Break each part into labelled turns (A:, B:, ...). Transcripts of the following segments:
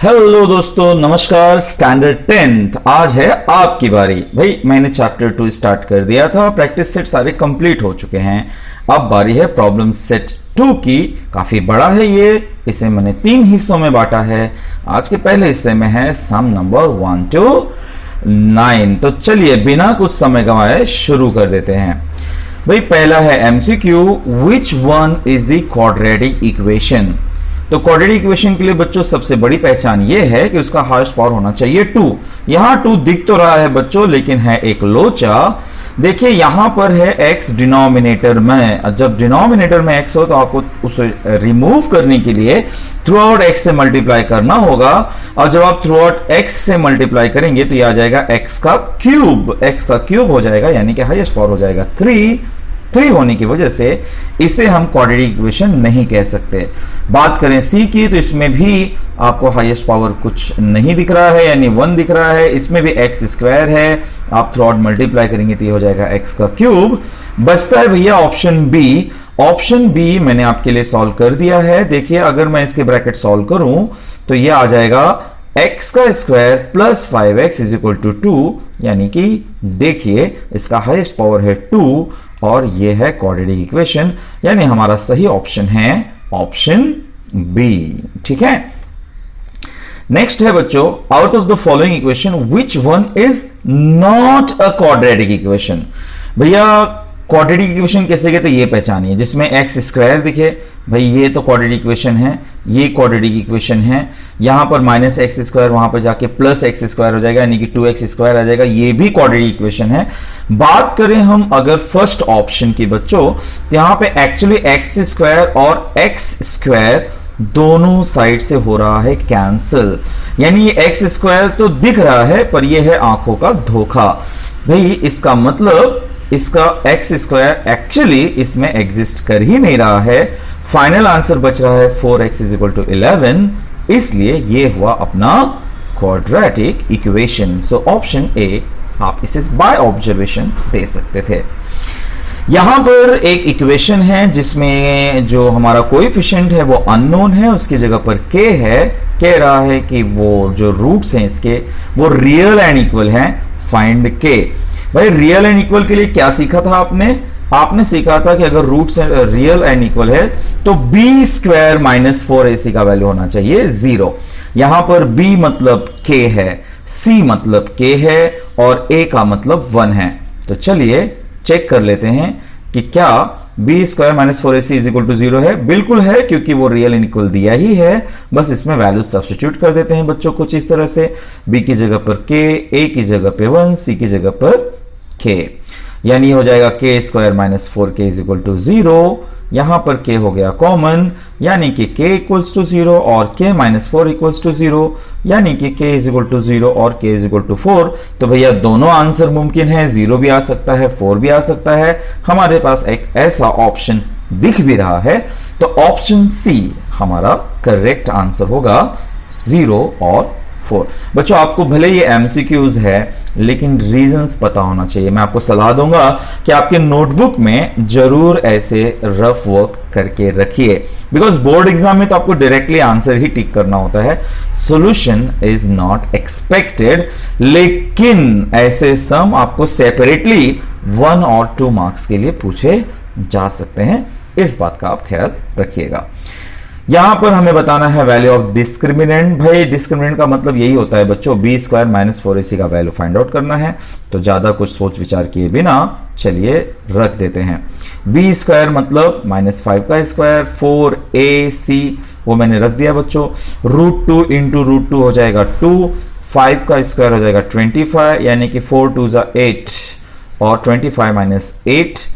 A: Hello दोस्तों, नमस्कार। Standard 10th आज है आपकी बारी। भाई मैंने चैप्टर 2 स्टार्ट कर दिया था, प्रैक्टिस सेट सारे कंप्लीट हो चुके हैं। अब बारी है प्रॉब्लम सेट 2 की। काफी बड़ा है ये, इसे मैंने 3 हिस्सों में बांटा है। आज के पहले हिस्से में है सम नंबर 1 to 9। तो चलिए बिना कुछ समय गंवाए शुरू कर देते हैं। भाई पहला है MCQ, which one is the quadratic equation. तो क्वाड्रेटिक इक्वेशन के लिए बच्चों सबसे बड़ी पहचान ये है कि उसका हाईएस्ट पावर होना चाहिए 2। यहां 2 दिख तो रहा है बच्चों, लेकिन है एक लोचा। देखिए यहां पर है x डिनोमिनेटर में। जब डिनोमिनेटर में x हो तो आपको उसे रिमूव करने के लिए थ्रू आउट x से मल्टीप्लाई करना होगा। और जब आप थ्रू आउट x से मल्टीप्लाई करेंगे तो यह आ जाएगा x का क्यूब हो जाएगा, यानी कि हाईएस्ट पावर हो जाएगा 3 होने की वजह से इसे हम क्वाड्रेटिक इक्वेशन नहीं कह सकते। बात करें c की, तो इसमें भी आपको हाईएस्ट पावर कुछ नहीं दिख रहा है, यानी 1 दिख रहा है। इसमें भी x स्क्वायर है, आप थ्रू आउट मल्टीप्लाई करेंगे तो ये हो जाएगा x का क्यूब। बचता है भैया ऑप्शन बी। ऑप्शन बी मैंने आपके लिए सॉल्व कर दिया है। देखिए अगर मैं इसके ब्रैकेट सॉल्व करूं तो ये आ जाएगा x का square plus 5x is equal to 2, यानी कि देखिए इसका हाईएस्ट पावर है 2 और ये है क्वाड्रेटिक इक्वेशन, यानी हमारा सही ऑप्शन है ऑप्शन बी। ठीक है, नेक्स्ट है बच्चों, out of the following equation which one is not a quadratic equation. भैया क्वाड्रेटिक इक्वेशन कैसे कहते हैं ये पहचानिए, जिसमें एक्स स्क्वायर दिखे। भाई ये तो क्वाड्रेटिक इक्वेशन है, ये क्वाड्रेटिक इक्वेशन है। यहां पर माइनस एक्स स्क्वायर, वहां पर जाके प्लस एक्स स्क्वायर हो जाएगा, यानी कि 2x स्क्वायर आ जाएगा। ये भी क्वाड्रेटिक इक्वेशन है। बात करें हम अगर फर्स्ट ऑप्शन की बच्चों, तो यहां पे एक्चुअली एक्स स्क्वायर और एक्स स्क्वायर दोनों साइड से हो रहा है कैंसिल, यानी ये एक्स स्क्वायर तो दिख रहा है पर ये है आंखों का धोखा। भाई इसका मतलब इसका एक्स स्क्वायर एक्चुअली इसमें एग्जिस्ट कर ही नहीं रहा है। फाइनल आंसर बच रहा है 4x इज इक्वल टू 11, इसलिए ये हुआ अपना quadratic equation. So option A आप इसे बाय ऑब्जर्वेशन दे सकते थे। यहां पर एक इक्वेशन है जिसमें जो हमारा कोएफिशिएंट है वो अननोन है, उसकी जगह पर k है। कह रहा है कि वो जो रूट्स हैं इसके वो रियल एंड इक्वल हैं, फाइंड k। भाई रियल एंड इक्वल के लिए क्या सीखा था आपने सीखा था कि अगर रूट्स रियल एंड इक्वल है तो b स्क्वायर माइनस 4ac का वैल्यू होना चाहिए 0। यहां पर b मतलब k है, c मतलब k है और a का मतलब 1 है। तो चलिए चेक कर लेते हैं कि क्या b square minus 4ac is equal to 0 है। बिल्कुल है, क्योंकि वो रियल एंड इक्वल दिया ही है। बस इसमें वैल्यू सब्स्टिट्यूट कर देते हैं बच्चों कुछ इस तरह से, b की जगह पर k, a की जगह पे 1, c की जगह पर k, यानी हो जाएगा k square minus 4k is equal to 0। यहां पर k हो गया कॉमन, यानी कि k इक्वल्स टू 0 और k माइनस 4 इक्वल्स टू 0, यानी कि k इज इक्वल टू 0 और k इज इक्वल टू 4। तो भैया दोनों आंसर मुमकिन है, 0 भी आ सकता है, 4 भी आ सकता है। हमारे पास एक ऐसा ऑप्शन दिख भी रहा है, तो ऑप्शन सी हमारा करेक्ट आंसर होगा, 0 और 4। बच्चों आपको भले ये एमसीक्यूज है लेकिन रीजंस पता होना चाहिए। मैं आपको सलाह दूंगा कि आपके नोटबुक में जरूर ऐसे रफ वर्क करके रखिए, बिकॉज बोर्ड एग्जाम में तो आपको डायरेक्टली आंसर ही टिक करना होता है, सॉल्यूशन इज नॉट एक्सपेक्टेड। लेकिन ऐसे सम आपको सेपरेटली 1 और 2 मार्क्स के लिए पूछे जा सकते हैं, इस बात का आप ख्याल रखिएगा। यहां पर हमें बताना है वैल्यू ऑफ डिस्क्रिमिनेंट। भाई डिस्क्रिमिनेंट का मतलब यही होता है बच्चों, b स्क्वायर माइनस 4ac का वैल्यू फाइंड आउट करना है। तो ज्यादा कुछ सोच विचार किए बिना चलिए रख देते हैं। b स्क्वायर मतलब माइनस 5 का स्क्वायर, 4ac वो मैंने रख दिया बच्चों। √2 इंटू √2 हो जाएगा 2, 5 का स्क्वायर हो जाएगा 25, यानी कि 4 2 8 और 25 माइनस 8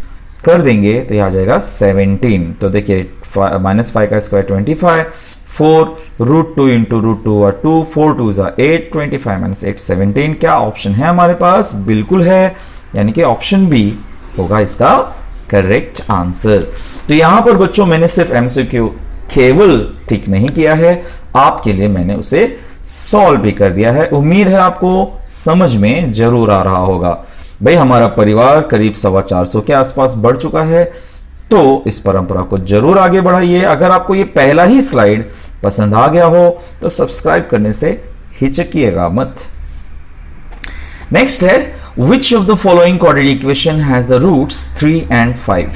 A: कर देंगे तो यह आ जाएगा 17। तो देखिए माइनस 5 का स्क्वायर 25, 4 √2 इंटू √2 और 2, 4 2 8, 25 माइनस 8 17। क्या ऑप्शन है हमारे पास? बिल्कुल है, यानी कि ऑप्शन बी होगा इसका करेक्ट आंसर। तो यहां पर बच्चों मैंने सिर्फ एमसीक्यू केवल टिक नहीं किया है, आपके लिए मैंने उसे सॉल्व भी कर दिया है। उम्मीद है आपको समझ में जरूर आ रहा होगा। भाई हमारा परिवार करीब 450 के आसपास बढ़ चुका है, तो इस परंपरा को जरूर आगे बढ़ाइए। अगर आपको ये पहला ही स्लाइड पसंद आ गया हो तो सब्सक्राइब करने से हिचकिएगा मत। नेक्स्ट है which of the following quadratic equation has the roots 3 and 5।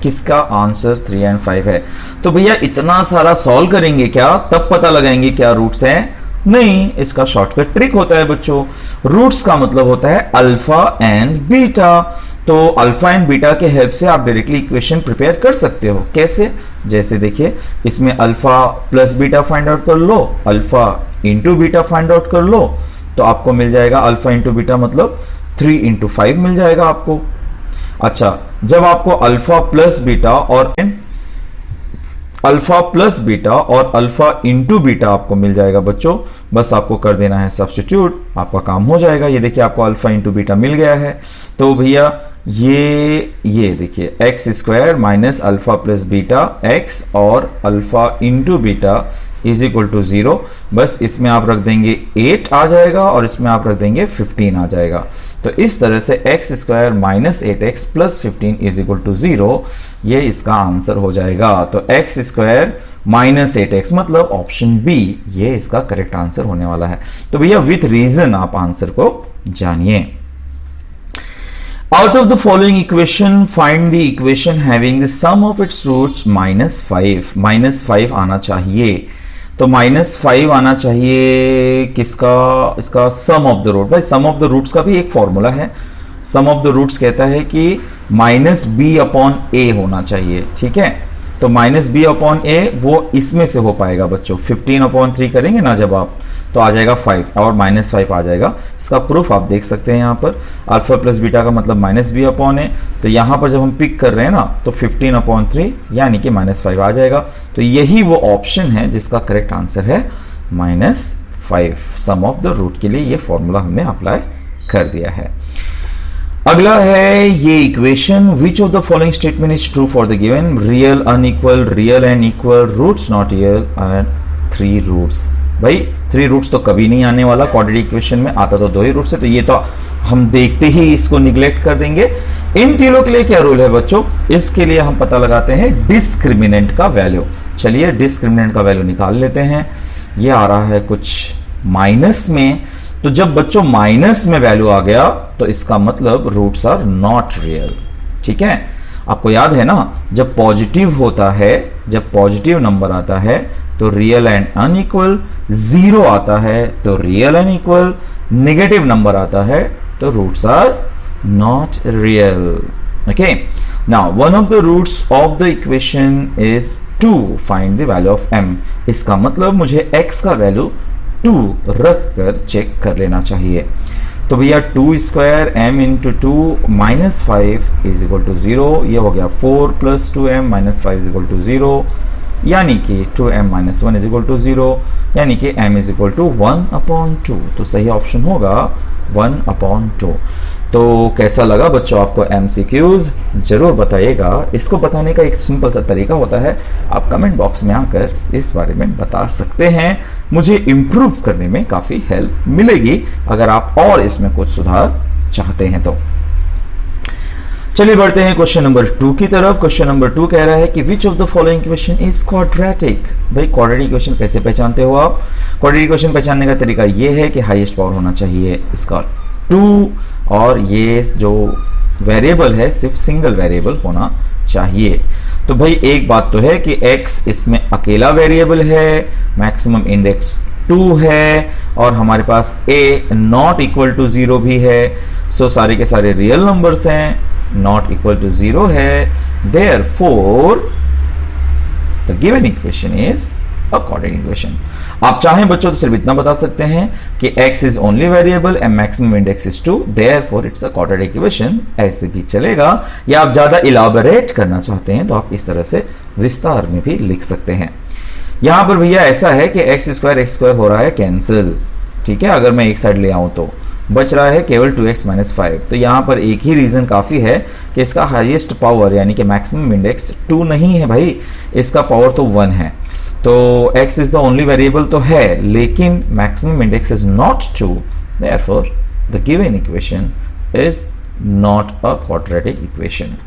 A: किसका आंसर 3 and 5 है? तो भैया इतना सारा सॉल्व करेंगे क्या तब पता लगाएंगे क्या रूट्स हैं? नहीं, इसका शॉर्टकट ट्रिक होता है बच्चों। रूट्स का मतलब होता है अल्फा एंड बीटा। तो अल्फा एंड बीटा के हेल्प से आप डायरेक्टली इक्वेशन प्रिपेयर कर सकते हो। कैसे? जैसे देखिए, इसमें alpha plus beta find out कर लो, alpha into beta find out कर लो, तो आपको मिल जाएगा अल्फा इंटू बीटा मतलब 3 into 5 मिल जाएगा आपको। अच्छा, जब आपको अल्फा प्लस बीटा और अल्फा इंटू बीटा आपको मिल जाएगा बच्चों, बस आपको कर देना है सब्स्टिट्यूट, आपका काम हो जाएगा। ये देखिए आपको अल्फा इंटू बीटा मिल गया है। तो भैया ये देखिए x square minus alpha plus beta x और alpha into beta is equal to 0। बस इसमें आप रख देंगे 8 आ जाएगा और इसमें आप रख देंगे 15 आ जाएगा। तो इस तरह से x square minus 8x plus 15 is equal to 0, ये इसका आंसर हो जाएगा। तो एक्स स्क्वायर माइनस 8x मतलब ऑप्शन बी, ये इसका करेक्ट आंसर होने वाला है। तो भैया विथ रीजन आप आंसर को जानिए। Out of the following equation find the equation having the sum of its roots -5। -5 आना चाहिए। तो -5 आना चाहिए किसका? इसका सम ऑफ द रूट। भाई सम ऑफ द रूट्स का भी एक फॉर्मूला है। सम ऑफ द रूट्स कहता है कि -b/a होना चाहिए। ठीक है, तो -b/a वो इसमें से हो पाएगा बच्चों। 15/3 करेंगे ना जब आप, तो आ जाएगा 5 और -5 आ जाएगा। इसका प्रूफ आप देख सकते हैं यहाँ पर, अल्फा प्लस बीटा का मतलब -b/a। तो यहाँ पर जब हम पिक कर रहे हैं ना तो 15/3 यानी कि -5 आ जाएगा। तो यही वो ऑप्शन है जिसका करेक्ट आंसर है -5। सम ऑफ द रूट के लिए ये फॉर्मूला हमने अप्लाई कर दिया है। अगला है ये equation, which of the following statement is true for the given real unequal, real and equal, roots not real and 3 roots. भाई 3 रूट्स तो कभी नहीं आने वाला क्वाड्रेटिक इक्वेशन में, आता तो 2 ही रूट्स है। तो ये तो हम देखते ही इसको निग्लेक्ट कर देंगे। इन तीनों के लिए क्या रूल है बच्चों? इसके लिए हम पता लगाते हैं डिस्क्रिमिनेंट का वैल्यू। चलिए डिस्क्रिमिनेंट का वैल्यू निकाल लेते हैं। ये आ रहा है कुछ माइनस में, तो जब बच्चों माइनस में वैल्यू आ गया तो इसका मतलब रूट्स आर नॉट रियल। ठीक है, आपको याद है ना, जब पॉजिटिव होता है, जब पॉजिटिव नंबर आता है तो रियल एंड अनइक्वल, 0 आता है तो real and equal, negative number आता है तो roots are not real. Okay, now one of the roots of the equation is 2, find the value of m। इसका मतलब मुझे x का वैल्यू 2 रख कर चेक कर लेना चाहिए। तो भैया 2 square m into 2 -5 is equal to 0। ये हो गया 4 + 2m -5 इज इक्वल टू 0, यानी कि 2m - 1 इज इक्वल टू 0, यानी कि m इज इक्वल टू 1/2। तो सही ऑप्शन होगा 1/2। तो कैसा लगा बच्चों आपको MCQs? जरूर बताइएगा। इसको बताने का एक सिंपल सा तरीका होता है, आप कमेंट बॉक्स में आकर इस बारे में बता सकते हैं। मुझे इम्प्रूव करने में काफी हेल्प मिलेगी अगर आप और इसमें कुछ सुधार चाहते हैं तो। चलिए बढ़ते हैं क्वेश्चन नंबर 2 की तरफ। क्वेश्चन नंबर 2 कह रहा है कि विच of the following equation is quadratic. भाई क्वाड्रेटिक इक्वेशन कैसे पहचानते हो आप? क्वाड्रेटिक इक्वेशन पहचानने का तरीका ये है कि हाईएस्ट पावर होना चाहिए इसका 2, और ये जो वेरिएबल है सिर्फ सिंगल वेरिएबल होना चाहिए। तो भाई एक बात तो है कि x इसमें अकेला वेरिएबल है, मैक्सिमम इंडेक्स 2 है, और हमारे पास a नॉट इक्वल टू 0 भी है। सो सारे के सारे रियल नंबर्स हैं, नॉट इक्वल टू 0 है, therefore the given equation is a quadratic equation. आप चाहें बच्चों तो सिर्फ इतना बता सकते हैं कि x is only variable and maximum index is 2, therefore it's a quadratic equation. ऐसे भी चलेगा, या आप ज्यादा इलाबोरेट करना चाहते हैं तो आप इस तरह से विस्तार में भी लिख सकते हैं। यहां पर भैया ऐसा है कि x² हो रहा है कैंसिल। ठीक है, अगर मैं एक साइड ले आऊं तो बच रहा है केवल 2x - 5। तो यहां पर एक ही रीजन काफी है कि इसका हाईएस्ट पावर यानी कि मैक्सिमम इंडेक्स 2 नहीं है भाई, इसका पावर तो 1 है। तो x is the only variable तो है, लेकिन maximum index is not 2, therefore the given equation is not a quadratic equation.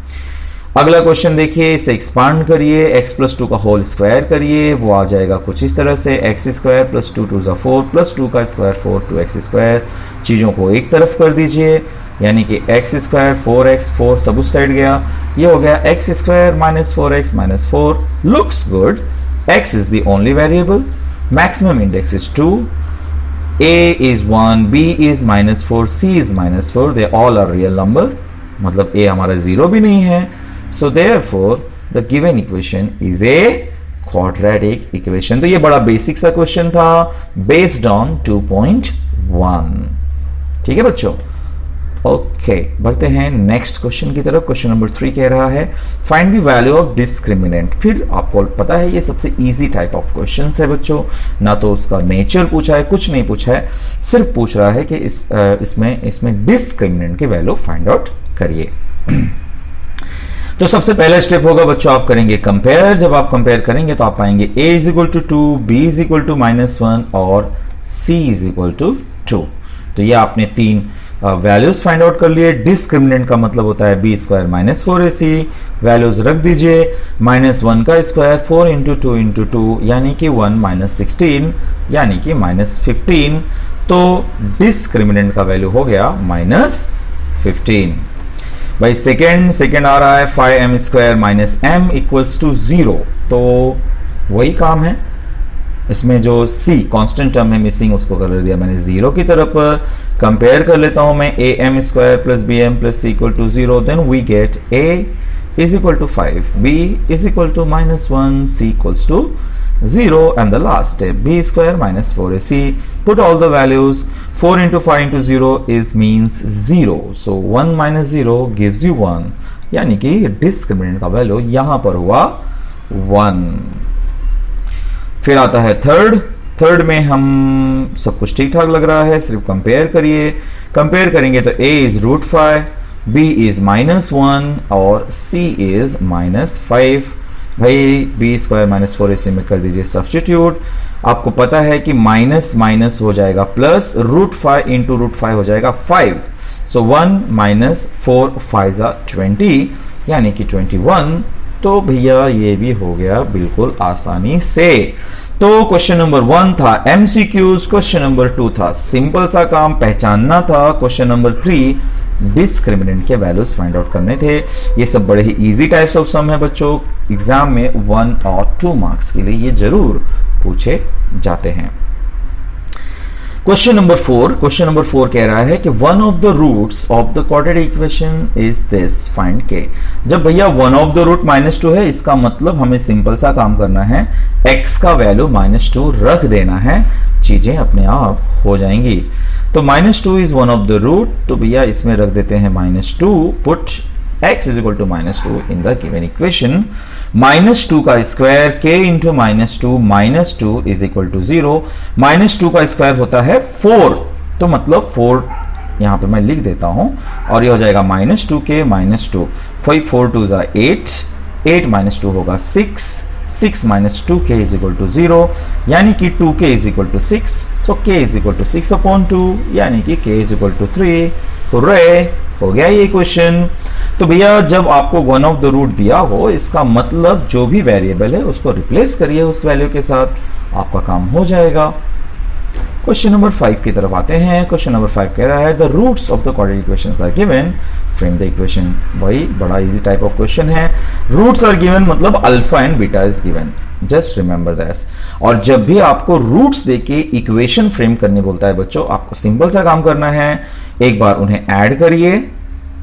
A: अगला क्वेश्चन देखिए, इसे एक्सपांड करिए, x प्लस 2 का होल स्क्वायर करिए, वो आ जाएगा कुछ इस तरह से, एक्स स्क्वायर प्लस 2 2 4 प्लस 2 का स्क्वायर 4 2x स्क्वायर। चीज़ों को एक तरफ कर दीजिए, यानी कि एक्स स्क्वायर 4x 4 सब उस साइड गया, ये हो गया x square minus 4x minus 4। Looks good, x is the only variable, maximum index is 2, a is 1, b is -4, c is -4, they all are real number, मतलब a हमारा 0 भी नहीं है। So therefore the given equation is a quadratic equation। तो ये बड़ा basic सा question था based on 2.1। ठीक है बच्चों, ओके बढ़ते हैं नेक्स्ट क्वेश्चन की तरफ। क्वेश्चन नंबर 3 कह रहा है find the value of discriminant. फिर आपको पता है ये सबसे इजी टाइप ऑफ क्वेश्चन है बच्चों, ना तो उसका नेचर पूछा है, कुछ नहीं पूछा है, सिर्फ पूछ रहा है कि इसमें डिस्क्रिमिनेंट की वैल्यू फाइंड आउट करिए। तो सबसे पहला स्टेप होगा बच्चों, आप करेंगे कंपेयर। जब आप कंपेयर करेंगे तो आप पाएंगे a is equal to 2, b is equal to -1 और c इज इक्वल टू 2। तो ये आपने तीन वैल्यूज फाइंड आउट कर लिए। डिस्क्रिमिनेंट का मतलब होता है b square minus 4ac, values रख दीजिए, -1 का स्क्वायर 4 इंटू 2 इंटू 2 यानी कि 1 माइनस 16 यानी कि -15। तो डिस्क्रिमिनेंट का वैल्यू हो गया -15। भाई सेकेंड आ रहा है 5m square minus m equals to 0। तो वही काम है, इसमें जो c कांस्टेंट टर्म है मिसिंग, उसको कर दिया मैंने 0 की तरफ। कंपेयर कर लेता हूं मैं, am square plus bm plus c equal to 0, then we get a is equal to 5, b is equal to -1, c equals to 0, and the last step b square minus 4ac. Put all the values. 4 into 5 into 0 is means 0. So 1 minus 0 gives you 1. यानी कि discriminant का value यहां पर हुआ 1। फिर आता है third में हम सब कुछ ठीक ठाक लग रहा है, सिर्फ कंपेयर करिए। कंपेयर करेंगे तो a is √5, b is -1 और c is -5। भाई b स्क्वायर माइनस 4ac में कर दीजिए सब्स्टिट्यूट। आपको पता है कि माइनस माइनस हो जाएगा प्लस, √5 इंटू √5 हो जाएगा 5। सो 1 माइनस 4 5 20 यानी कि 21। तो भैया ये भी हो गया बिल्कुल आसानी से। तो क्वेश्चन नंबर 1 था MCQs, क्वेश्चन नंबर 2 था सिंपल सा काम पहचानना था, क्वेश्चन नंबर 3 डिस्क्रिमिनेंट के वैल्यूज फाइंड आउट करने थे। ये सब बड़े ही इजी टाइप्स ऑफ सम है बच्चों, एग्जाम में 1 और 2 मार्क्स के लिए ये जरूर पूछे जाते हैं। क्वेश्चन नंबर 4 कह रहा है कि one of the roots of the quadratic equation is this, find K. जब भैया वन ऑफ द रूट -2 है, इसका मतलब हमें सिंपल सा काम करना है, x का वैल्यू -2 रख देना है, चीजें अपने आप हो जाएंगी। तो -2 is one of the root, तो भैया इसमें रख देते हैं -2, put x is equal to -2 in the given equation. -2 का square k into -2 is equal to 0। -2 का स्क्वायर होता है 4, तो मतलब 4 यहां पे मैं लिख देता हूं और ये हो जाएगा -2k -2, 4 2 8, 8 -2 होगा 6, 6 -2k इज इक्वल टू 0 यानी कि 2k इज इक्वल टू 6। तो k इज इक्वल टू 6/2 यानी कि k is equal to 3। Hurray, हो गया ये क्वेश्चन। तो भैया जब आपको वन ऑफ द रूट दिया हो, इसका मतलब जो भी वेरिएबल है उसको रिप्लेस करिए उस वैल्यू के साथ, आपका काम हो जाएगा। क्वेश्चन नंबर 5 की तरफ आते हैं। क्वेश्चन नंबर 5 कह रहा है the roots of the quadratic equations are given, frame the equation. भाई बड़ा इजी टाइप ऑफ क्वेश्चन है, रूट्स आर गिवन मतलब alpha and beta is given, just remember that. और जब भी आपको रूट्स देके इक्वेशन फ्रेम करने बोलता है बच्चों, आपको सिंपल सा काम करना है, एक बार उन्हें ऐड करिए,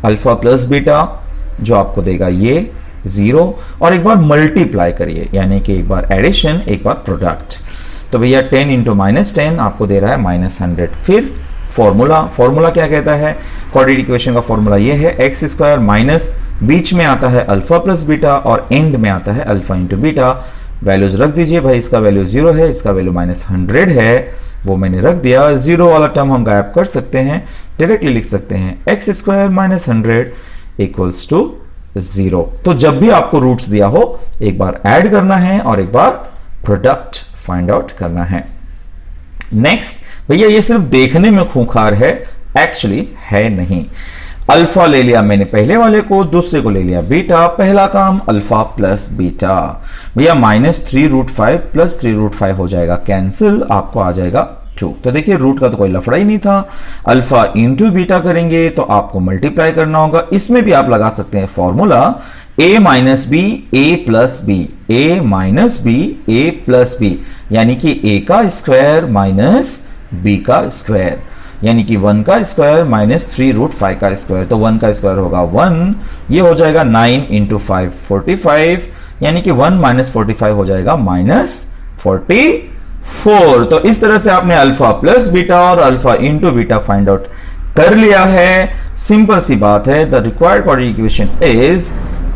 A: अल्फा प्लस बीटा जो आपको देगा ये 0, और एक बार मल्टीप्लाई करिए, यानी कि एक बार एडिशन एक बार प्रोडक्ट। तो भैया 10 इंटू -10 आपको दे रहा है -100। फिर फॉर्मूला क्या कहता है, क्वाड्रेटिक इक्वेशन का फॉर्मूला ये है, एक्स स्क्वायर माइनस बीच में आता है अल्फा प्लस बीटा और एंड में आता है अल्फा इंटू बीटा। वैल्यूज रख दीजिए, भाई इसका वैल्यू 0 है, इसका वैल्यू -100 है, वो मैंने रख दिया। 0 वाला टर्म हम गायब कर सकते हैं, डायरेक्टली लिख सकते हैं एक्स स्क्वायर -100 इक्वल्स टू 0। तो जब भी आपको रूट्स दिया हो, एक बार ऐड करना है और एक बार प्रोडक्ट फाइंड आउट करना है। नेक्स्ट भैया ये सिर्फ देखने में खूंखार है, एक्चुअली है नहीं। अल्फा ले लिया मैंने पहले वाले को, दूसरे को ले लिया बीटा। पहला काम अल्फा प्लस बीटा, भैया -3√5 प्लस 3√5 हो जाएगा कैंसिल, आपको आ जाएगा 2। तो देखिए रूट का तो कोई लफड़ा ही नहीं था। अल्फा इंटू बीटा करेंगे तो आपको मल्टीप्लाई करना होगा। इसमें भी आप लगा सकते हैं formula a minus B A plus B, A minus B A plus B, यानी कि a का स्क्वायर माइनस b का स्क्वायर, यानी कि 1 का स्क्वायर माइनस 3√5 का स्क्वायर। तो 1 का स्क्वायर होगा 1, ये हो जाएगा 9 इंटू 5 45, यानी कि 1 माइनस 45 हो जाएगा -44। तो इस तरह से आपने अल्फा प्लस बीटा और alpha into beta find out कर लिया है। सिंपल सी बात है। The required quadratic equation is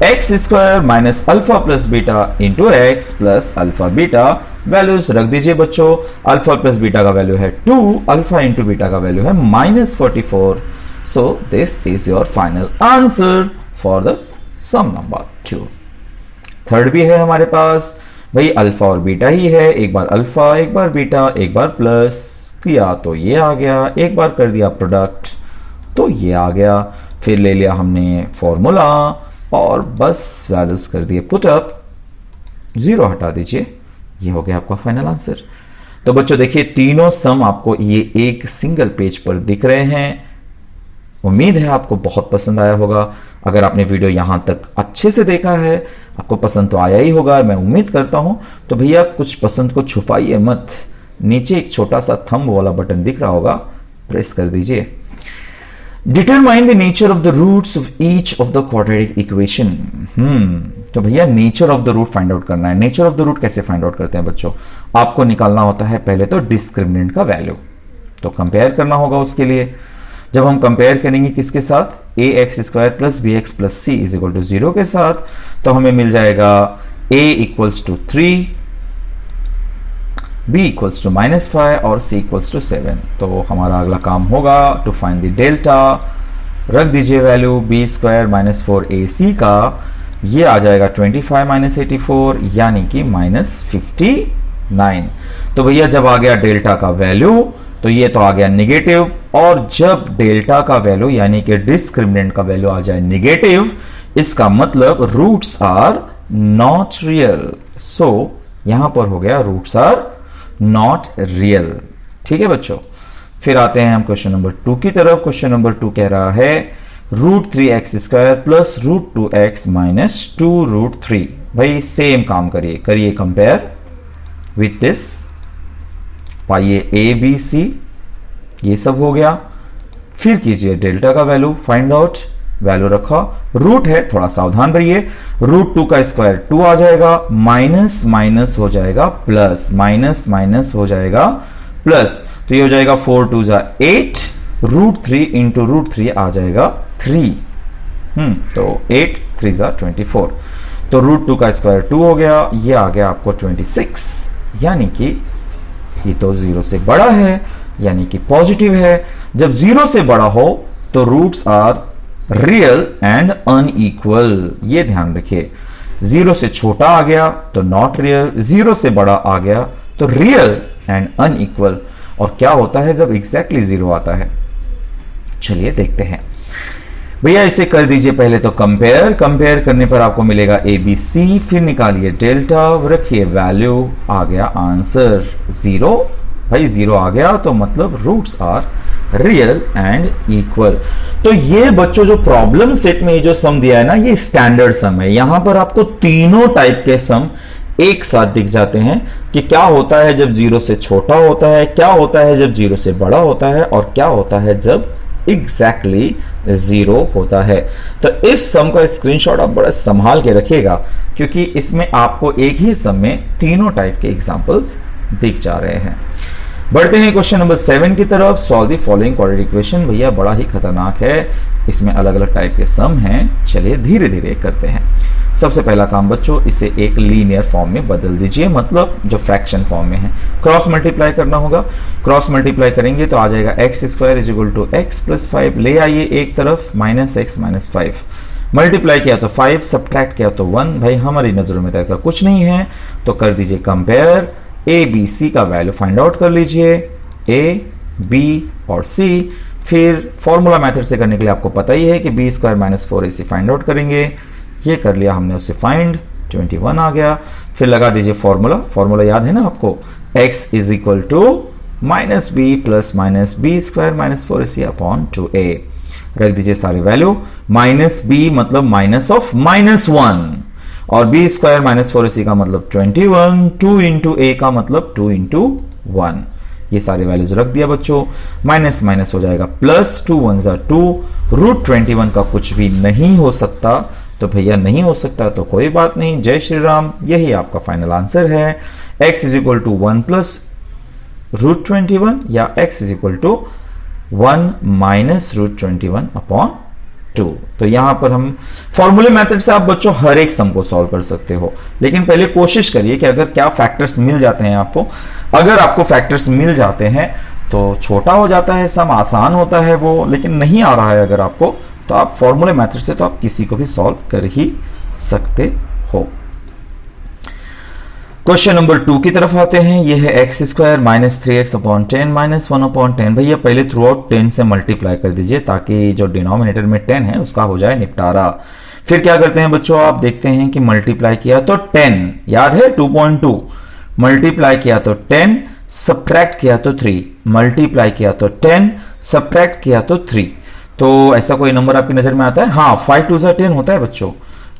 A: X square minus alpha plus beta into X plus alpha beta. Values रख दीजिए बच्चों। अल्फा प्लस बीटा का वैल्यू है 2, अल्फा इंटू बीटा का वैल्यू है -44। So this is your final answer for the sum number 2। Third भी है हमारे पास, भाई अल्फा और बीटा ही है। एक बार अल्फा एक बार बीटा एक बार प्लस किया तो ये आ गया, एक बार कर दिया प्रोडक्ट तो ये आ गया, फिर ले लिया हमने फॉर्मूला और बस वैल्यूज कर दिए पुट अप, 0 हटा दीजिए, ये हो गया आपका फाइनल आंसर। तो बच्चों देखिए तीनों सम आपको ये एक सिंगल पेज पर दिख रहे हैं। उम्मीद है आपको बहुत पसंद आया होगा। अगर आपने वीडियो यहां तक अच्छे से देखा है, आपको पसंद तो आया ही होगा, मैं उम्मीद करता हूं। तो भैया कुछ पसंद को छुपाइए मत, नीचे एक छोटा सा थंब वाला बटन दिख रहा होगा, प्रेस कर दीजिए। Determine the nature of the roots of each of the quadratic equation. तो भैया nature of the root find out करना है। नेचर ऑफ द रूट कैसे फाइंड आउट करते हैं बच्चों? आपको निकालना होता है पहले तो डिस्क्रिमिनेंट का वैल्यू, तो कंपेयर करना होगा उसके लिए। जब हम कंपेयर करेंगे किसके साथ? A x square plus b x plus c is equal to 0 के साथ, तो हमें मिल जाएगा a equals to 3, b equals to -5 और c इक्वल्स टू 7। तो हमारा अगला काम होगा टू फाइंड द डेल्टा। रख दीजिए वैल्यू b स्क्वायर -4ac का, ये आ जाएगा 25 - 84 यानी कि -59। तो भैया जब आ गया डेल्टा का वैल्यू तो ये तो आ गया निगेटिव, और जब डेल्टा का वैल्यू यानी कि डिस्क्रिमिनेंट का वैल्यू आ जाए निगेटिव, इसका मतलब रूट्स आर नॉट रियल। सो यहां पर हो गया रूट्स आर नॉट रियल। ठीक है बच्चों, फिर आते हैं हम क्वेश्चन नंबर 2 की तरफ। क्वेश्चन नंबर 2 कह रहा है √3x² प्लस √2x माइनस 2√3। भाई सेम काम करिए कंपेयर विथ दिस, पाइए a b c, ये सब हो गया। फिर कीजिए डेल्टा का वैल्यू फाइंड आउट, वैल्यू रखा, रूट है थोड़ा सावधान रहिए। √2 का स्क्वायर 2 आ जाएगा, माइनस माइनस हो जाएगा प्लस, माइनस माइनस हो जाएगा प्लस, तो ये हो जाएगा 4 2 जा 8, √3 इंटू √3 आ जाएगा 3, तो 8 3 जा 24। तो √2 का स्क्वायर 2 हो गया, ये आ गया आपको 26, यानी कि ये तो 0 से बड़ा है यानी कि पॉजिटिव है। जब 0 से बड़ा हो तो roots are real and unequal, ये ध्यान रखिए। 0 से छोटा आ गया तो नॉट रियल, 0 से बड़ा आ गया तो रियल एंड अनइक्वल। और क्या होता है जब एग्जैक्टली 0 आता है? चलिए देखते हैं। भैया इसे कर दीजिए पहले तो कंपेयर करने पर आपको मिलेगा ABC, फिर निकालिए डेल्टा, रखिए वैल्यू, आ गया आंसर 0। भाई 0 आ गया तो मतलब roots are real and equal. तो ये बच्चों जो प्रॉब्लम सेट में ये जो सम दिया है ना, ये स्टैंडर्ड सम है। यहां पर आपको तीनों टाइप के सम एक साथ दिख जाते हैं कि क्या होता है जब 0 से छोटा होता है, क्या होता है जब 0 से बड़ा होता है, और क्या होता है जब एग्जैक्टली 0 होता है। तो इस सम का स्क्रीनशॉट आप बड़ा संभाल के रखिएगा, क्योंकि इसमें आपको एक ही सम में तीनों टाइप के एग्जांपल्स दिख जा रहे हैं। बढ़ते हैं क्वेश्चन नंबर 7 की तरफ। Solve the following quadratic equation. भैया बड़ा ही खतरनाक है, इसमें अलग अलग टाइप के सम हैं। चलिए धीरे धीरे करते हैं। सबसे पहला काम बच्चों, इसे एक लीनियर फॉर्म में बदल दीजिए, मतलब जो फ्रैक्शन फॉर्म में है। क्रॉस मल्टीप्लाई करना होगा, क्रॉस मल्टीप्लाई करेंगे तो आ जाएगा x² = x + 5। ले आइए एक तरफ, -x - 5 मल्टीप्लाई किया तो 5, सब्ट्रैक्ट किया तो 1। भाई हमारी नजरों में तो ऐसा कुछ नहीं है, तो कर दीजिए कंपेयर। a b c का वैल्यू फाइंड आउट कर लीजिए, a b और c, फिर फॉर्मूला मेथड से करने के लिए आपको पता ही है कि B square minus 4ac find out करेंगे। ये कर लिया हमने, उसे फाइंड 21 आ गया। फिर लगा दीजिए फॉर्मूला याद है ना आपको, x is equal to minus B plus minus B square minus 4ac upon 2a। रख दीजिए सारे वैल्यू, माइनस बी मतलब माइनस ऑफ -1 और बी स्क्वायर माइनस 4ac का मतलब 21, 2 इंटू a का मतलब 2 इंटू 1। ये सारे वैल्यूज रख दिया बच्चों, माइनस माइनस हो जाएगा प्लस, 2 1 जा 2, रूट 21 का कुछ भी नहीं हो सकता, तो भैया नहीं हो सकता तो कोई बात नहीं, जय श्री राम, यही आपका फाइनल आंसर है। x is equal to 1 plus root 21 या x is equal to 1 minus root 21 upon 2। तो यहां पर हम फॉर्मूले मेथड से आप बच्चों हर एक सम को सॉल्व कर सकते हो, लेकिन पहले कोशिश करिए कि अगर क्या फैक्टर्स मिल जाते हैं आपको, अगर आपको फैक्टर्स मिल जाते हैं तो छोटा हो जाता है सम, आसान होता है वो, लेकिन नहीं आ रहा है अगर आपको, तो आप फॉर्मूले मेथड से तो आप किसी को भी सॉल्व कर ही सकते हो। क्वेश्चन नंबर 2 की तरफ आते हैं। यह है x square minus 3x upon 10 minus 1 upon 10। भैया पहले थ्रू आउट 10 से मल्टीप्लाई कर दीजिए ताकि जो डिनोमिनेटर में 10 है उसका हो जाए निपटारा। फिर क्या करते हैं बच्चों, आप देखते हैं कि मल्टीप्लाई किया तो 10, याद है 2.2, मल्टीप्लाई किया तो 10, सब्ट्रैक्ट किया तो 3, मल्टीप्लाई किया तो 10, सब्ट्रैक्ट किया तो 3। तो ऐसा कोई नंबर आपकी नजर में आता है? हाँ, 5 2 जा 10 होता है बच्चों,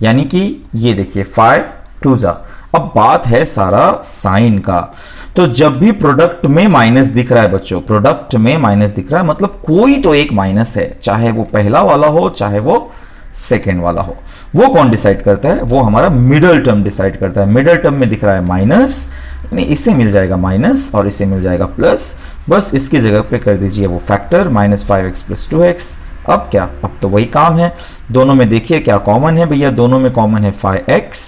A: यानी कि ये देखिए 5 2 जा। अब बात है सारा साइन का, तो जब भी प्रोडक्ट में माइनस दिख रहा है बच्चों, प्रोडक्ट में माइनस दिख रहा है मतलब कोई तो एक माइनस है, चाहे वो पहला वाला हो चाहे वो सेकेंड वाला हो। वो कौन डिसाइड करता है? वो हमारा मिडल टर्म डिसाइड करता है। मिडल टर्म में दिख रहा है माइनस, नहीं इसे मिल जाएगा माइनस और इसे मिल जाएगा प्लस, बस इसकी जगह पे कर दीजिए वो factor minus 5x plus 2x। अब क्या, अब तो वही काम है, दोनों में देखिए क्या कॉमन है भैया, दोनों में कॉमन है 5x,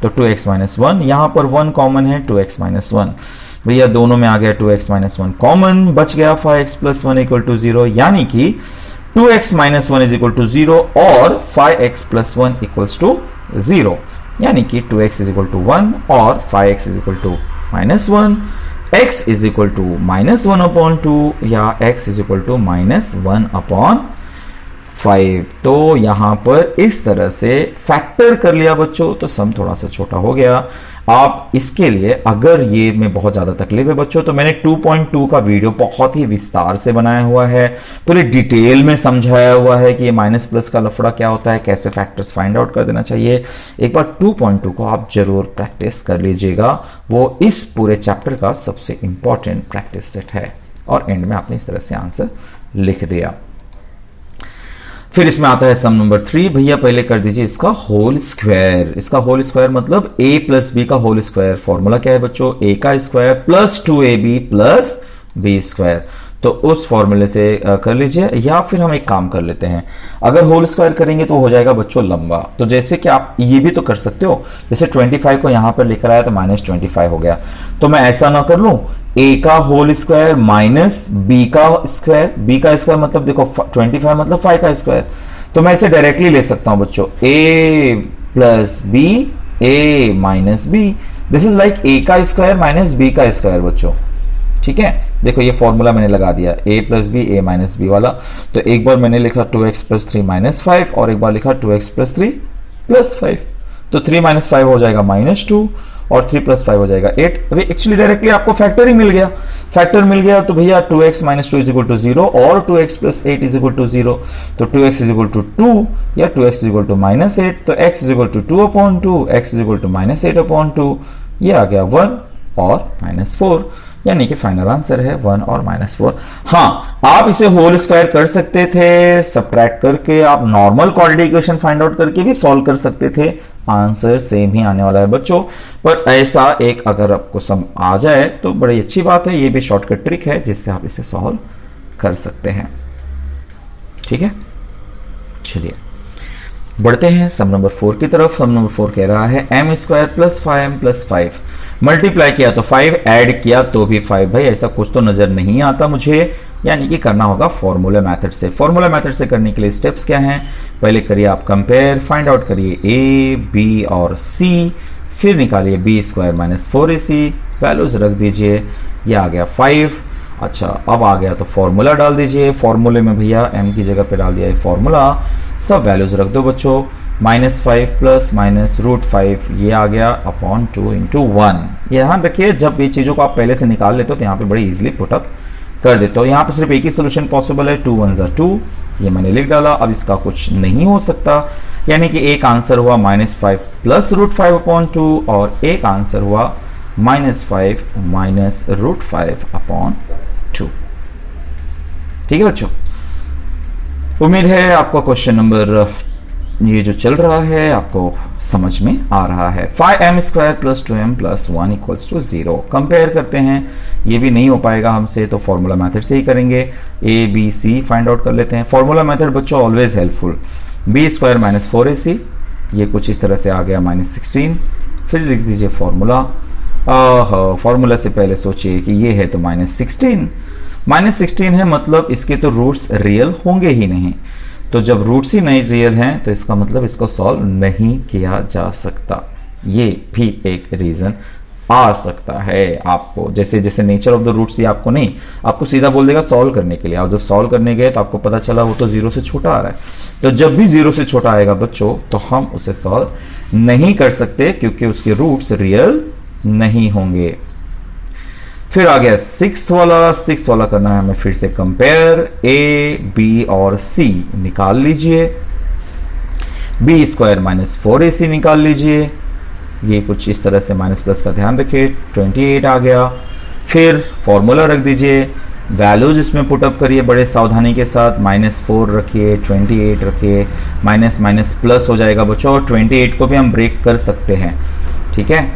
A: तो 2x माइनस 1, यहां पर 1 कॉमन है 2x माइनस 1, भैया दोनों में आ गया 2x माइनस 1 कॉमन, बच गया 5x प्लस 1 इक्वल टू 0, यानी कि 2x minus 1 is equal to 0 और 5x प्लस 1 इक्वल्स टू 0, यानी कि 2x इज इक्वल टू 1 और 5x is equal to minus 1, x is equal to minus 1 upon 2 या x is equal to minus 1 upon 5। तो यहां पर इस तरह से फैक्टर कर लिया बच्चों, तो सम थोड़ा सा छोटा हो गया। आप इसके लिए अगर ये में बहुत ज्यादा तकलीफ है बच्चों, तो मैंने 2.2 का वीडियो बहुत ही विस्तार से बनाया हुआ है, पूरे डिटेल में समझाया हुआ है कि ये माइनस प्लस का लफड़ा क्या होता है, कैसे फैक्टर्स फाइंड आउट कर देना चाहिए। एक बार 2.2 को आप जरूर प्रैक्टिस कर लीजिएगा, वो इस पूरे चैप्टर का सबसे इंपॉर्टेंट प्रैक्टिस सेट है। और एंड में आपने इस तरह से आंसर लिख दिया। फिर इसमें आता है सम नंबर 3। भैया पहले कर दीजिए इसका होल स्क्वायर। इसका होल स्क्वायर मतलब a प्लस बी का होल स्क्वायर। फॉर्मूला क्या है बच्चों, a का square plus 2ab plus b square. तो उस फॉर्मूले से कर लीजिए, या फिर हम एक काम कर लेते हैं, अगर होल स्क्वायर करेंगे तो हो जाएगा बच्चों लंबा। तो जैसे कि आप ये भी तो कर सकते हो, जैसे 25 को यहां पर लेकर आया तो माइनस 25 हो गया, तो मैं ऐसा ना कर लूं a का होल स्क्वायर माइनस b का स्क्वायर। b का स्क्वायर मतलब देखो 25 मतलब 5 का स्क्वायर, तो मैं इसे डायरेक्टली ले सकता हूं बच्चों, a plus b, a minus b, this is like a का स्क्वायर माइनस b का स्क्वायर बच्चों। ठीक है, देखो ये फॉर्मूला मैंने लगा दिया, a plus B a minus B वाला। तो एक बार मैंने लिखा 2x प्लस 3 माइनस 5 और एक बार लिखा 2x प्लस 3 प्लस 5। तो 3 माइनस 5 हो जाएगा माइनस 2 और 3 प्लस 5 हो जाएगा 8। अभी एक्चुअली डायरेक्टली आपको फैक्टर ही मिल गया, फैक्टर मिल गया तो भैया 2x minus 2 is equal to 0 और 2x plus 8 is equal to 0। तो 2x इज इक्वल टू 2 या 2x is equal to minus 8, तो x is equal to 2 upon 2, x is equal to minus 8 upon 2, ये आ गया 1 और माइनस 4, यानी कि final answer है 1 और माइनस 4। हाँ, आप इसे होल स्क्वायर कर सकते थे, सब्ट्रैक्ट करके आप normal quadratic equation find out करके भी सॉल्व कर सकते थे, आंसर सेम ही आने वाला है बच्चों। पर ऐसा एक अगर आपको सम आ जाए तो बड़ी अच्छी बात है, ये भी शॉर्टकट ट्रिक है जिससे आप इसे सॉल्व कर सकते हैं। ठीक है, चलिए बढ़ते हैं सम नंबर 4 की तरफ। सम नंबर 4 कह रहा है m square plus 5m plus 5, multiply किया तो 5, ऐड किया तो भी 5। भाई ऐसा कुछ तो नजर नहीं आता मुझे, यानी कि करना होगा फॉर्मूला मेथड से। फॉर्मूला मेथड से करने के लिए स्टेप्स क्या हैं, पहले करिए आप कंपेयर, फाइंड आउट करिए a, b और c, फिर निकालिए b square minus 4ac, values रख दीजिए, ये आ गया 5। अच्छा, अब आ गया तो फॉर्मूला डाल दीजिए। फॉर्मूले में भैया m की जगह पे डाल दिया है फॉर्मूला, सब वैल्यूज रख दो बच्चों। -5 प्लस -√5 ये आ गया अपॉन 2 इंटू 1। ध्यान रखिए जब ये चीज़ों को आप पहले से निकाल लेते हो तो यहाँ पे बड़ी इजीली पुटअप कर देते हो। यहाँ पे सिर्फ एक ही सोल्यूशन पॉसिबल है, 2 1 2, ये मैंने लिख डाला। अब इसका कुछ नहीं हो सकता, यानी कि एक आंसर हुआ -5 प्लस √5 अपॉन 2 और एक आंसर हुआ -5 माइनस √5 अपॉन 2। ठीक है बच्चों, उम्मीद है आपको क्वेश्चन नंबर ये जो चल रहा है आपको समझ में आ रहा है। 5m² plus 2m plus 1 equals to 0। Compare करते हैं, ये भी नहीं हो पाएगा हमसे तो फॉर्मूला मेथड से ही करेंगे। a b c find out कर लेते हैं। फॉर्मूला मेथड बच्चों always helpful. b² minus 4ac, ये कुछ इस तरह से आ गया -16। फिर लिख दीजिए फॉर्मूला। फॉर्मूला से पहले सोचिए कि ये है तो -16, -16 है मतलब इसके तो रूट्स रियल होंगे ही नहीं। तो जब रूट्स ही नहीं रियल हैं तो इसका मतलब इसको सॉल्व नहीं किया जा सकता। ये भी एक रीजन आ सकता है आपको। जैसे जैसे नेचर ऑफ द रूट्स ये आपको नहीं, आपको सीधा बोल देगा सॉल्व करने के लिए। आप जब सॉल्व करने गए तो आपको पता चला वो तो 0 से छोटा आ रहा है। तो जब भी 0 से छोटा आएगा बच्चों तो हम उसे सॉल्व नहीं कर सकते क्योंकि उसके रूट्स रियल नहीं होंगे। फिर आ गया सिक्स्थ वाला करना है हमें फिर से कंपेयर। a b और c निकाल लीजिए। b² माइनस 4ac निकाल लीजिए। ये कुछ इस तरह से माइनस प्लस का ध्यान रखिए। 28 आ गया। फिर फॉर्मूला रख दीजिए, वैल्यूज इसमें पुटअप करिए बड़े सावधानी के साथ। -4 रखिए, 28 रखिए, माइनस माइनस प्लस हो जाएगा बच्चों। और 28 को भी हम ब्रेक कर सकते हैं। ठीक है,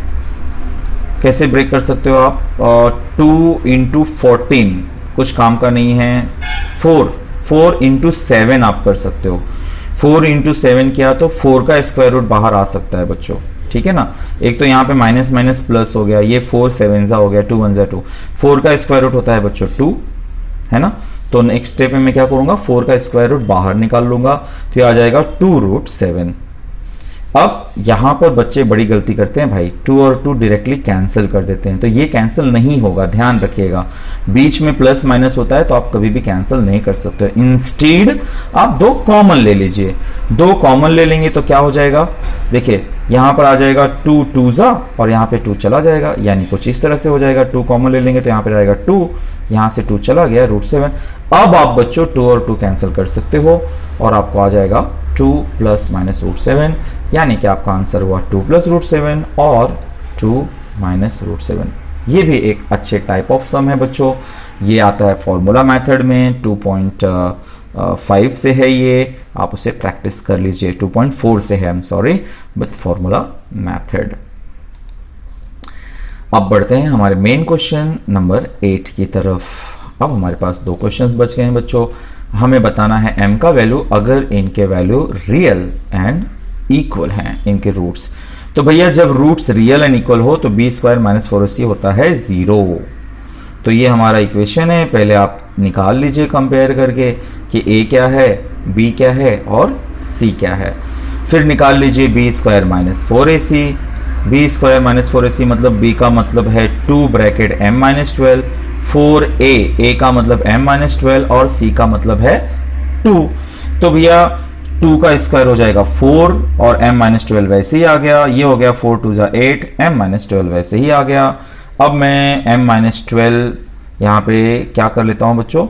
A: कैसे ब्रेक कर सकते हो आप? 2 इंटू 14 कुछ काम का नहीं है। 4 इंटू 7 आप कर सकते हो। 4 इंटू 7 किया तो 4 का स्क्वायर रूट बाहर आ सकता है बच्चों। ठीक है ना, एक तो यहाँ पे माइनस माइनस प्लस हो गया, ये 4 7 हो गया, 2 1 2। 4 का स्क्वायर रूट होता है बच्चों 2, है ना। तो नेक्स्ट स्टेप में मैं क्या करूंगा, 4 का स्क्वायर रूट बाहर निकाल लूंगा तो ये आ जाएगा 2√7। अब यहां पर बच्चे बड़ी गलती करते हैं भाई, 2 और 2 डायरेक्टली कैंसिल कर देते हैं। तो ये कैंसिल नहीं होगा, ध्यान रखिएगा। बीच में प्लस माइनस होता है तो आप कभी भी कैंसिल नहीं कर सकते। इंस्टेड आप 2 कॉमन ले लीजिए। 2 कॉमन ले लेंगे तो क्या हो जाएगा, देखिए यहां पर आ जाएगा 2 2 और यहाँ पे 2 चला जाएगा, यानी कुछ इस तरह से हो जाएगा। 2 कॉमन ले लेंगे तो यहाँ पे रहेगा 2, यहाँ से 2 चला गया √7। अब आप बच्चों 2 और 2 कैंसिल कर सकते हो और आपको आ जाएगा 2 प्लस माइनस √7, यानी कि आपका आंसर हुआ 2 प्लस √7 और 2 माइनस √7। ये भी एक अच्छे टाइप ऑफ सम है बच्चों। ये आता है फॉर्मूला मेथड में, 2.5 से है ये, आप उसे प्रैक्टिस कर लीजिए। 2.4 से है, I am sorry, with formula method. अब बढ़ते हैं हमारे मेन क्वेश्चन नंबर 8 की तरफ। अब हमारे पास 2 क्वेश्चंस बच गए हैं बच्चों। हमें बताना है m का वैल्यू अगर इनके वैल्यू रियल एंड इक्वल हैं, इनके रूट्स। तो भैया जब रूट्स रियल एंड इक्वल हो तो b² माइनस 4ac होता है 0। तो ये हमारा इक्वेशन है, पहले आप निकाल लीजिए कंपेयर करके कि a क्या है, b क्या है और c क्या है। फिर निकाल लीजिए b² minus 4ac। b² minus 4ac मतलब b का मतलब है 2 ब्रैकेट m माइनस 12, 4a का मतलब m माइनस 12 और c का मतलब है 2। तो भैया 2 का स्क्वायर हो जाएगा 4 और m माइनस 12 वैसे ही आ गया। ये हो गया 4 2 8, m माइनस 12 वैसे ही आ गया। अब मैं m माइनस 12 यहाँ पे क्या कर लेता हूँ बच्चों,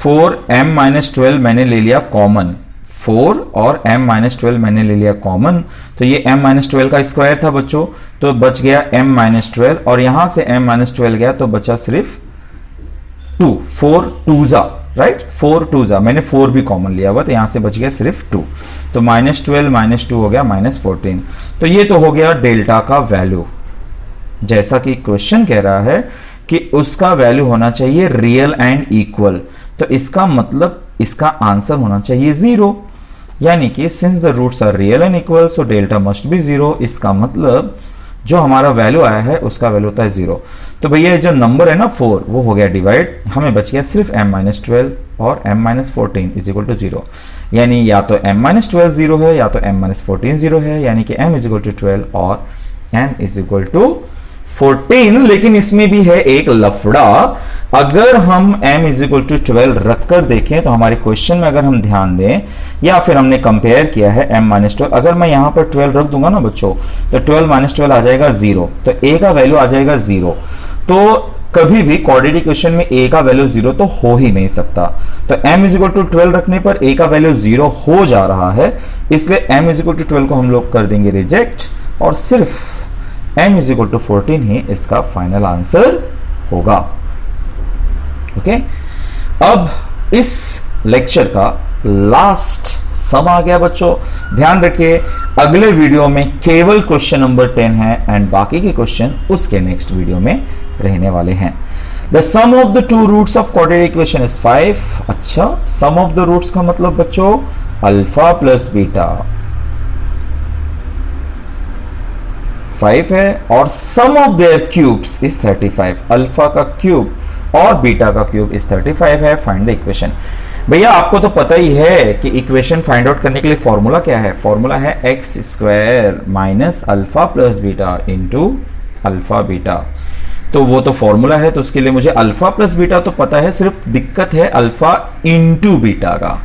A: 4m माइनस 12 मैंने ले लिया कॉमन, 4 और m माइनस 12 मैंने ले लिया कॉमन। तो ये m माइनस 12 का स्क्वायर था बच्चों, तो बच गया m माइनस 12 और यहां से m माइनस 12 गया तो बचा सिर्फ 2, 4 2 राइट, 4 2 मैंने 4 भी कॉमन लिया हुआ तो यहां से बच गया सिर्फ 2। तो -12 -2 हो गया -14। तो ये तो हो गया डेल्टा का वैल्यू। जैसा कि क्वेश्चन कह रहा है कि उसका वैल्यू होना चाहिए रियल एंड इक्वल, तो इसका मतलब इसका आंसर होना चाहिए 0, यानी कि since the roots are real and equal so delta must be 0। इसका मतलब जो हमारा वैल्यू आया है उसका वैल्यू होता है 0। तो भैया जो नंबर है ना 4 वो हो गया डिवाइड, हमें बच गया सिर्फ m माइनस 12 और m minus 14 is equal to 0। यानी या तो m माइनस 12 0 है या तो m माइनस 14 0 है, यानी कि m इज इक्वल टू 12 और m इज इक्वल टू 14, लेकिन इसमें भी है एक लफड़ा। अगर हम m इज इक्वल टू 12 रखकर देखें तो हमारे क्वेश्चन में अगर हम ध्यान दें, या फिर हमने कंपेयर किया है m माइनस 12, अगर मैं यहां पर 12 रख दूंगा ना बच्चों, तो 12 माइनस 12 आ जाएगा 0, तो a का वैल्यू आ जाएगा 0। तो कभी भी क्वाड्रेटिक इक्वेशन में a का वैल्यू 0 तो हो ही नहीं सकता। तो m इज इक्वल टू 12 रखने पर a का वैल्यू 0 हो जा रहा है, इसलिए m इज इक्वल टू 12 को हम लोग कर देंगे रिजेक्ट, और सिर्फ m इज इक्वल टू 14 ही इसका फाइनल आंसर होगा। ओके, अब इस लेक्चर का लास्ट सम आ गया बच्चों। ध्यान रखिए, अगले वीडियो में केवल क्वेश्चन नंबर 10 है एंड बाकी के क्वेश्चन उसके नेक्स्ट वीडियो में रहने वाले हैं। The sum of the two roots of quadratic equation is 5। अच्छा, सम ऑफ द रूट्स का मतलब बच्चों अल्फा प्लस बीटा 5 है, और sum of their cubes is 35। Alpha का क्यूब और बीटा का क्यूब इज 35 है। Find the equation. भैया आपको तो पता ही है कि इक्वेशन फाइंड आउट करने के लिए फॉर्मूला क्या है। फॉर्मूला है x square minus alpha plus beta into alpha beta. तो वो तो फॉर्मूला है, तो उसके लिए मुझे अल्फा प्लस बीटा तो पता है, सिर्फ दिक्कत है अल्फा इंटू बीटा का।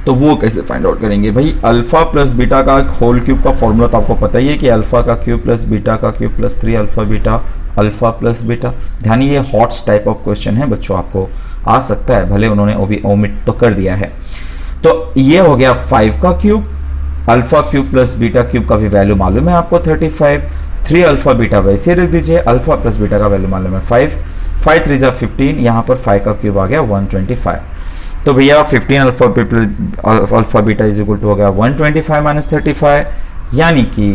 A: तो वो कैसे फाइंड आउट करेंगे भाई। अल्फा प्लस बीटा का होल क्यूब का फॉर्मूला तो आपको पता ही है कि अल्फा का क्यूब प्लस बीटा का cube plus 3 alpha beta alpha plus beta. ध्यान, ये हॉट्स टाइप ऑफ क्वेश्चन है बच्चों, आपको आ सकता है, भले उन्होंने वो भी ओमिट तो कर दिया है। तो ये हो गया 5 का cube, alpha cube plus beta cube का भी वैल्यू मालूम है आपको 35, 3 अल्फा बीटा वैसे रख दीजिए, अल्फा प्लस बीटा का वैल्यू मालूम है 5, 5 3 15, यहाँ पर 5 का क्यूब आ गया 125। तो भैया 15 alpha beta is equal to हो गया 125 माइनस 35, यानी कि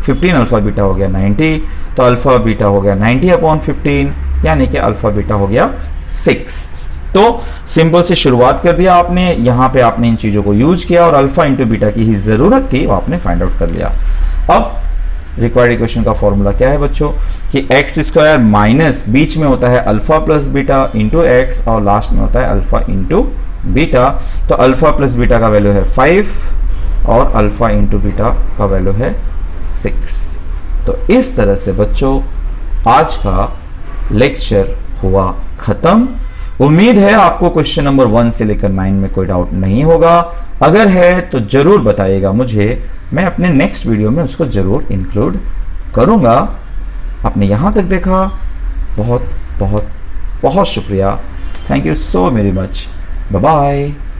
A: 15 अल्फा बीटा हो गया 90, तो अल्फा बीटा हो गया 90 अपॉन 15, यानी कि अल्फा बीटा हो गया 6। तो सिंपल से शुरुआत कर दिया आपने, यहां पे आपने इन चीजों को यूज किया और अल्फा इंटू बीटा की ही जरूरत थी, वो आपने फाइंड आउट कर लिया। अब रिक्वायर्ड इक्वेशन का फॉर्मूला क्या है बच्चों कि एक्स स्क्वायर माइनस बीच में होता है alpha plus beta into x, और लास्ट में होता है अल्फा इंटू बीटा। तो अल्फा प्लस बीटा का वैल्यू है 5 और अल्फा इंटू बीटा का वैल्यू है 6। तो इस तरह से बच्चों आज का लेक्चर हुआ खत्म। उम्मीद है आपको क्वेश्चन नंबर 1 से लेकर 9 में कोई डाउट नहीं होगा। अगर है तो जरूर बताइएगा मुझे, मैं अपने नेक्स्ट वीडियो में उसको जरूर इंक्लूड करूंगा। आपने यहां तक देखा, बहुत बहुत बहुत शुक्रिया। Thank you so very much. Bye bye.